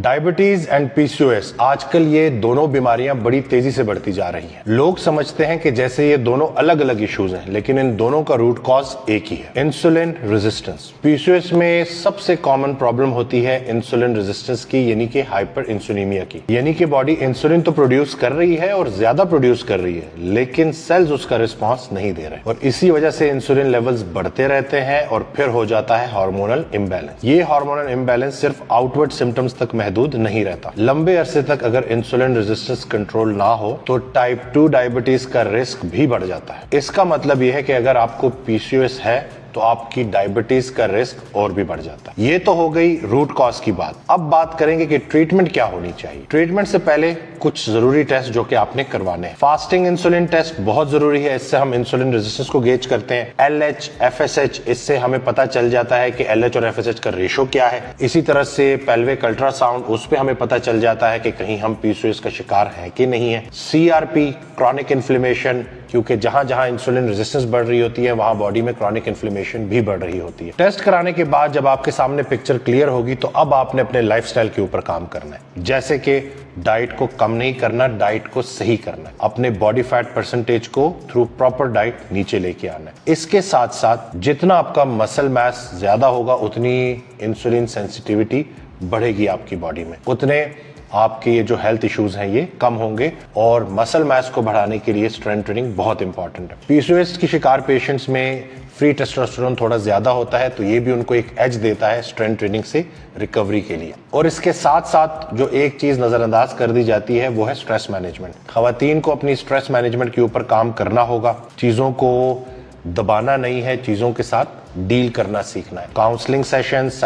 Diabetes and PCOS, आजकल ये दोनों बीमारियां बड़ी तेजी से बढ़ती जा रही हैं। लोग समझते हैं कि जैसे ये दोनों अलग अलग इश्यूज हैं, लेकिन इन दोनों का रूट कॉज एक ही है, इंसुलिन रेजिस्टेंस। पीसीओएस में सबसे कॉमन प्रॉब्लम होती है इंसुलिन रेजिस्टेंस की, यानी कि हाइपर इंसुलिनिया की। यानी कि बॉडी इंसुलिन तो प्रोड्यूस कर रही है और ज्यादा प्रोड्यूस कर रही है, लेकिन सेल्स उसका रिस्पॉन्स नहीं दे रहे, और इसी वजह से इंसुलिन लेवल्स बढ़ते रहते हैं और फिर हो जाता है हार्मोनल इम्बैलेंस। ये हार्मोनल इम्बैलेंस सिर्फ आउटवर्ड सिम्टम्स तक महदूद नहीं रहता। लंबे अरसे तक अगर इंसुलिन रेजिस्टेंस कंट्रोल ना हो तो टाइप 2 डायबिटीज का रिस्क भी बढ़ जाता है। इसका मतलब यह है कि अगर आपको पीसीओएस है तो आपकी डायबिटीज का रिस्क और भी बढ़ जाता है। ये तो हो गई रूट कॉज की बात। अब बात करेंगे कि ट्रीटमेंट क्या होनी चाहिए। ट्रीटमेंट से पहले कुछ जरूरी टेस्ट जो कि आपने करवाने हैं। फास्टिंग इंसुलिन टेस्ट बहुत जरूरी है, इससे हम इंसुलिन रेजिस्टेंस को गेज करते हैं। एलएच, एफएसएच, इससे हमें पता चल जाता है कि एलएच और एफएसएच का रेशो क्या है। इसी तरह से पेल्विक अल्ट्रासाउंड, उस पे हमें पता चल जाता है कि कहीं हम पीसीओएस का शिकार हैं कि नहीं है। सीआरपी, क्रॉनिक इन्फ्लेमेशन, क्योंकि जहां जहां इंसुलिन रेजिस्टेंस बढ़ रही होती है वहां बॉडी में क्रॉनिक इन्फ्लेमेशन भी बढ़ रही होती है। टेस्ट कराने के बाद जब आपके सामने पिक्चर क्लियर होगी तो अब आपने अपने लाइफस्टाइल के ऊपर काम करना है, जैसे कि डाइट को कम नहीं करना, डाइट को सही करना है, अपने बॉडी फैट परसेंटेज को थ्रू प्रॉपर डाइट नीचे लेके आना है। इसके साथ साथ जितना आपका मसल मास ज्यादा होगा उतनी इंसुलिन सेंसिटिविटी बढ़ेगी आपकी बॉडी में, उतने आपके ये जो हेल्थ इश्यूज हैं ये कम होंगे, और मसल मास को बढ़ाने के लिए स्ट्रेंथ ट्रेनिंग बहुत इंपॉर्टेंट है। पीसीओएस की शिकार पेशेंट्स में फ्री टेस्टोस्टेरोन थोड़ा ज्यादा होता है, तो ये भी उनको एक एज देता है स्ट्रेंथ ट्रेनिंग से रिकवरी के लिए। और इसके साथ साथ जो एक चीज नजरअंदाज कर दी जाती है वो है स्ट्रेस मैनेजमेंट। खवातीन को अपनी स्ट्रेस मैनेजमेंट के ऊपर काम करना होगा, चीजों को दबाना नहीं है, चीजों के साथ डील करना सीखना है। Counselling sessions,